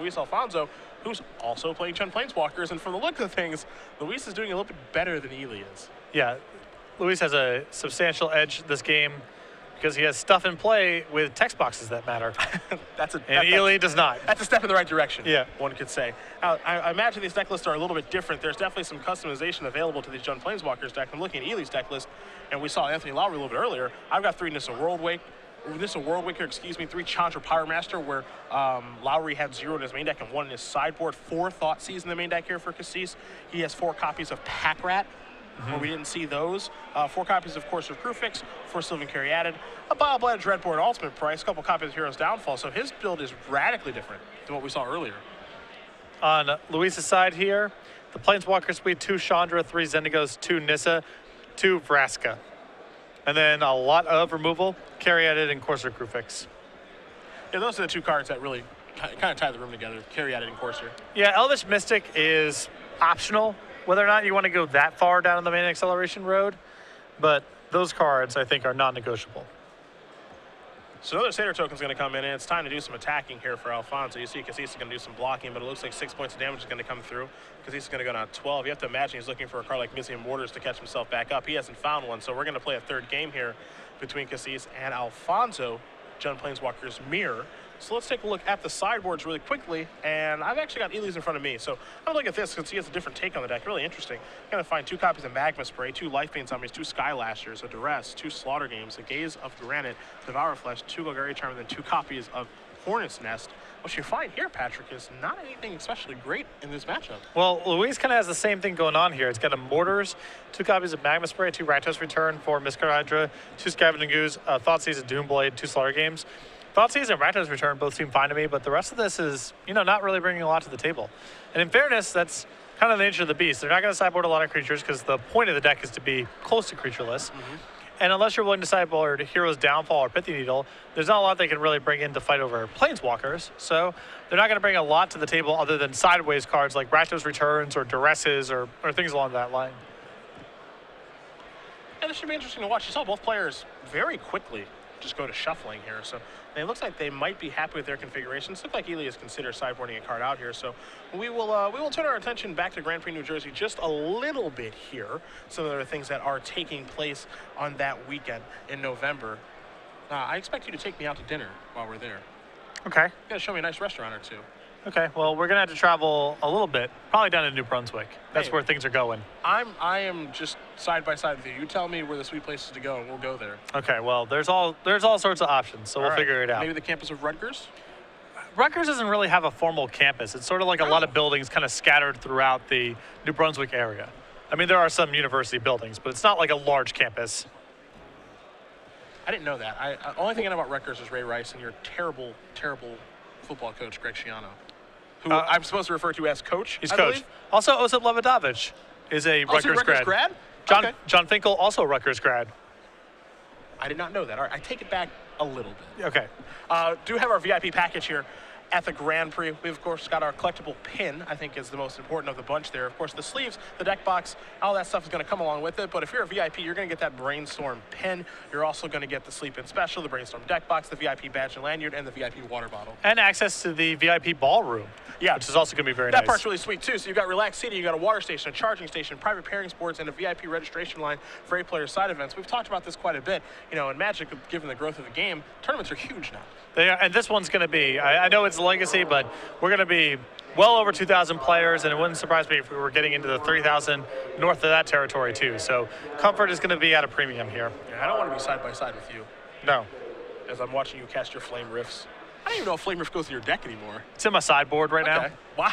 Luis Alfonso, who's also playing Chun Planeswalkers. And from the look of things, Luis is doing a little bit better than Ely is. Yeah, Luis has a substantial edge this game because he has stuff in play with text boxes that matter. And Ely does not. That's a step in the right direction, yeah, one could say. Now, I imagine these deck lists are a little bit different. There's definitely some customization available to these Chun Planeswalkers deck. I'm looking at Ely's deck list, and we saw Anthony Lowry a little bit earlier. I've got 3 Nissa Worldwaker, 3 Chandra Power Master, where Lowry had 0 in his main deck and 1 in his sideboard. 4 Thoughtseize in the main deck here for Kassis. He has 4 copies of Pack Rat, where we didn't see those. 4 copies, of course, of Crewfix, 4 Sylvan Carry added, a Bile-Blighted Dreadboard Ultimate Price, a couple copies of Hero's Downfall. So his build is radically different than what we saw earlier. On Luis's side here, the Planeswalkers, we had 2 Chandra, 3 Zendigos, 2 Nissa, 2 Vraska. And then a lot of removal, Carry-Added, and Courser Crewfix. Yeah, those are the 2 cards that really kind of tie the room together, Carry-Added and Courser. Yeah, Elvish Mystic is optional, whether or not you want to go that far down the main acceleration road. But those cards, I think, are non-negotiable. So another Satyr token is going to come in, and it's time to do some attacking here for Alfonso. You see Kassis is going to do some blocking, but it looks like 6 points of damage is going to come through. Kassis is going to go down 12. You have to imagine he's looking for a card like Mizzium Mortars to catch himself back up. He hasn't found one, so we're going to play a 3rd game here between Kassis and Alfonso, Chun Planeswalker's Mirror. So let's take a look at the sideboards really quickly, and I've actually got Ely's in front of me. So I'm gonna look at this because he has a different take on the deck, really interesting. I'm gonna find 2 copies of Magma Spray, 2 Lifebane Zombies, 2 Skylashers, a Duress, 2 Slaughter Games, a Gaze of Granite, Devour Flesh, 2 Golgari Charm, and then 2 copies of Hornet's Nest. What you find here, Patrick, is not anything especially great in this matchup. Well, Luis kind of has the same thing going on here. It's got a Mortars, 2 copies of Magma Spray, 2 Rakdos Return, 4 Mistcard Hydra, 2 Scavenging Ooze, Thoughtseize, a Doomblade, 2 Slaughter Games. Thoughtseize and Rakdos Return both seem fine to me, but the rest of this is, not really bringing a lot to the table. And in fairness, that's kind of the nature of the beast. They're not going to sideboard a lot of creatures because the point of the deck is to be close to creatureless. And unless you're willing to sideboard Hero's Downfall or Pithy Needle, there's not a lot they can really bring in to fight over Planeswalkers. So they're not going to bring a lot to the table other than sideways cards like Rakdos Returns or Duresses or things along that line. And this should be interesting to watch. You saw both players very quickly just go to shuffling here. So it looks like they might be happy with their configurations. Looks like Ely has considered sideboarding a card out here. So we will turn our attention back to Grand Prix New Jersey just a little bit here. Some of the things that are taking place on that weekend in November. I expect you to take me out to dinner while we're there. Okay. You gotta show me a nice restaurant or 2. Okay, well, we're going to have to travel a little bit, probably down to New Brunswick. That's where things are going. I am just side by side with you. You tell me where the sweet places to go, and we'll go there. Okay, well, there's all sorts of options, so we'll figure it out. Maybe the campus of Rutgers? Rutgers doesn't really have a formal campus. It's sort of like a lot of buildings kind of scattered throughout the New Brunswick area. I mean, there are some university buildings, but it's not like a large campus. I didn't know that. Only thing I know about Rutgers is Ray Rice and your terrible, terrible football coach, Greg Schiano. Who I'm supposed to refer to as coach. He's coach. Believe. Also, Osip Levodovich is a Rutgers grad. John Finkel, also a Rutgers grad. I did not know that. All right, I take it back a little bit. Okay. Do have our VIP package here at the Grand Prix. We've, of course, got our collectible pin, I think is the most important of the bunch there. Of course, the sleeves, the deck box, all that stuff is going to come along with it. But if you're a VIP, you're going to get that Brainstorm pin. You're also going to get the Sleep In Special, the Brainstorm deck box, the VIP badge and lanyard, and the VIP water bottle. And access to the VIP ballroom. Yeah. Which is also going to be very nice. That part's really sweet, too. So you've got relaxed seating, you've got a water station, a charging station, private pairings boards, and a VIP registration line for 8-player side events. We've talked about this quite a bit. In Magic, given the growth of the game, tournaments are huge now. They are, and this one's going to be, I know it's Legacy, but we're going to be well over 2,000 players, and it wouldn't surprise me if we were getting into the 3,000 north of that territory, too. So comfort is going to be at a premium here. Yeah, I don't want to be side by side with you. No. As I'm watching you cast your Flame Rifts. I don't even know if Flame Rift goes to your deck anymore. It's in my sideboard right now. Wow.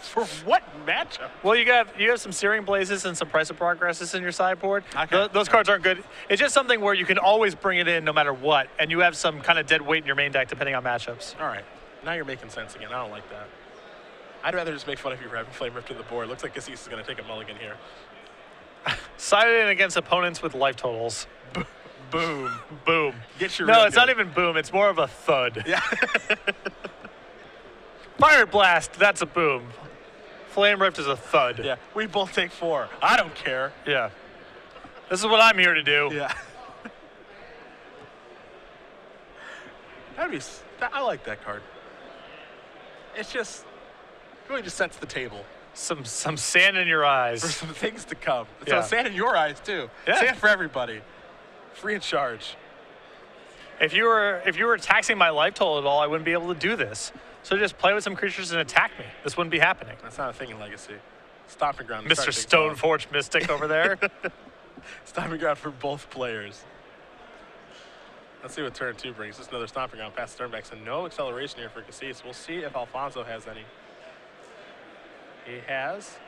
For what matchup? Well, you have some Searing Blazes and some Price of Progresses in your sideboard. Okay. Those cards aren't good. It's just something where you can always bring it in no matter what, and you have some kind of dead weight in your main deck depending on matchups. All right. Now you're making sense again. I don't like that. I'd rather just make fun of you for having Flame Rift to the board. Looks like Kassis is going to take a mulligan here. Sided in against opponents with life totals. Boom. Boom. Get your No, it's not even boom. It's more of a thud. Yeah. Fire Blast, that's a boom. Flame Rift is a thud. Yeah, we both take 4. I don't care. Yeah. This is what I'm here to do. Yeah. I like that card. It's just really just sets the table. Some sand in your eyes. For some things to come. Yeah. So sand in your eyes too. Yeah. Sand for everybody. Free of charge. If you were taxing my life total at all, I wouldn't be able to do this. So just play with some creatures and attack me. This wouldn't be happening. That's not a thing in Legacy. Stomping ground. Mr. Stoneforge Mystic over there. Stomping ground for both players. Let's see what turn 2 brings. Just another stomping ground past the turn back. So no acceleration here for Kassis. We'll see if Alfonso has any. He has.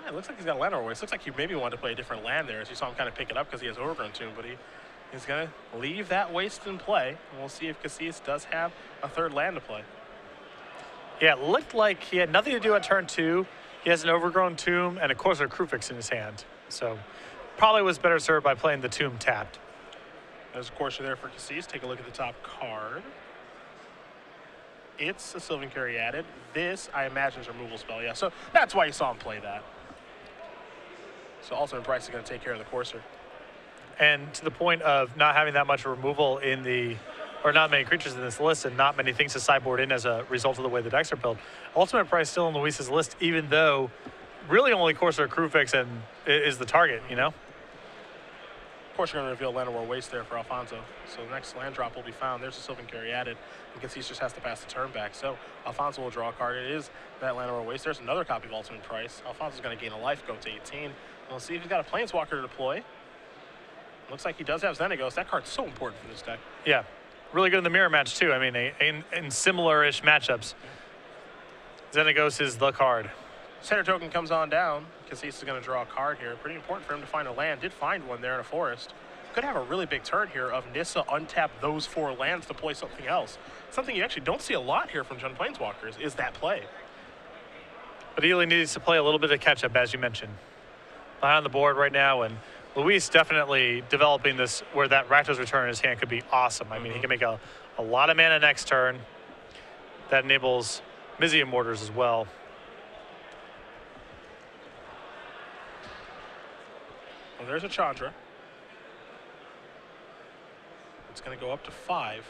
It looks like he's got a land overweight. It looks like he maybe wanted to play a different land there, as you saw him kind of pick it up because he has Overgrown Tomb, but he's going to leave that waste in play, and we'll see if Kassis does have a third land to play. Yeah, it looked like he had nothing to do on turn 2. He has an Overgrown Tomb and a Corsair Crewfix in his hand. So probably was better served by playing the Tomb tapped. There's a Corsair there for Kassis. Take a look at the top card. It's a Sylvan Carry added. This, I imagine, is a removal spell. Yeah, so that's why you saw him play that. So Ultimate Price is going to take care of the Corsair. And to the point of not having that much removal in the, or not many creatures in this list and not many things to sideboard in as a result of the way the decks are built, Ultimate Price still in Luis's list, even though really only Corsair Crewfix and is the target, you know? Of course, you're going to reveal Land of War Waste there for Alfonso. So the next land drop will be found. There's a Sylvan Carry added. And Kassis just has to pass the turn back. So Alfonso will draw a card. It is that Land of War Waste. There's another copy of Ultimate Price. Alfonso's going to gain a life, go to 18. We'll see if he's got a Planeswalker to deploy. Looks like he does have Xenagos. That card's so important for this deck. Yeah, really good in the mirror match too. I mean, in similar-ish matchups, Xenagos is the card. Center token comes on down. Kassis is going to draw a card here. Pretty important for him to find a land. Did find one there in a forest. Could have a really big turn here of Nissa untap those 4 lands to play something else. Something you actually don't see a lot here from Jund Planeswalkers is that play. But he really needs to play a little bit of catch-up, as you mentioned. Behind on the board right now, and Luis definitely developing this where that Rakdos Return in his hand could be awesome. I mean, he can make a lot of mana next turn. That enables Mizzium Mortars as well. Well, there's a Chandra. It's going to go up to 5.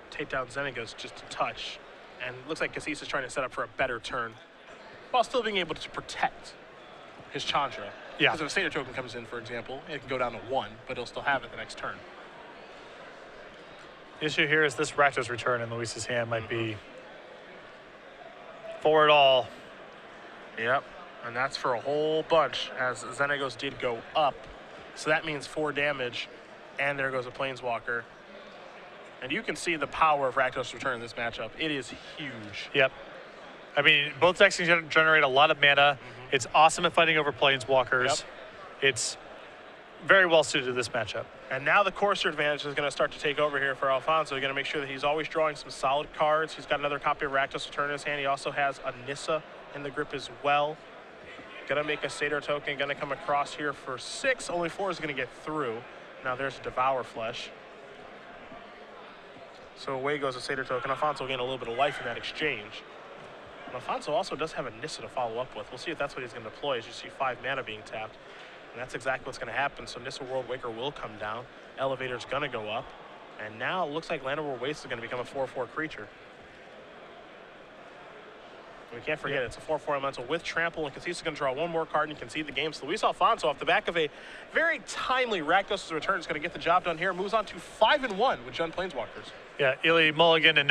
Take down Xenagos just a touch. And it looks like Kassis is trying to set up for a better turn while still being able to protect his Chandra. Yeah. Because if a Satyr token comes in, for example, it can go down to 1, but he'll still have it the next turn. The issue here is this Rakdos Return in Luis's hand might be for it all. Yep, and that's for a whole bunch, as Xenagos did go up. So that means 4 damage, and there goes a Planeswalker. And you can see the power of Rakdos Return in this matchup. It is huge. Yep. I mean, both decks can generate a lot of mana. It's awesome at fighting over Planeswalkers. Yep. It's very well suited to this matchup. And now the Corsair advantage is going to start to take over here for Alfonso. He's going to make sure that he's always drawing some solid cards. He's got another copy of Rakdos Return in his hand. He also has a Nissa in the grip as well. Going to make a Satyr token. Going to come across here for 6. Only 4 is going to get through. Now there's a Devour Flesh. So away goes a Satyr token. Alfonso will gain a little bit of life in that exchange. And Alfonso also does have a Nissa to follow up with. We'll see if that's what he's going to deploy, as you see 5 mana being tapped. And that's exactly what's going to happen. So Nissa World Waker will come down. Elevator's going to go up. And now it looks like Land of War Waste is going to become a 4/4 creature. We can't forget it's a 4/4 elemental with trample, and Kassis is going to draw 1 more card and concede the game. So Luis Alfonso, off the back of a very timely Rakdos Return, is going to get the job done here. Moves on to 5-1 with Jund Planeswalkers. Yeah, Ili Mulligan and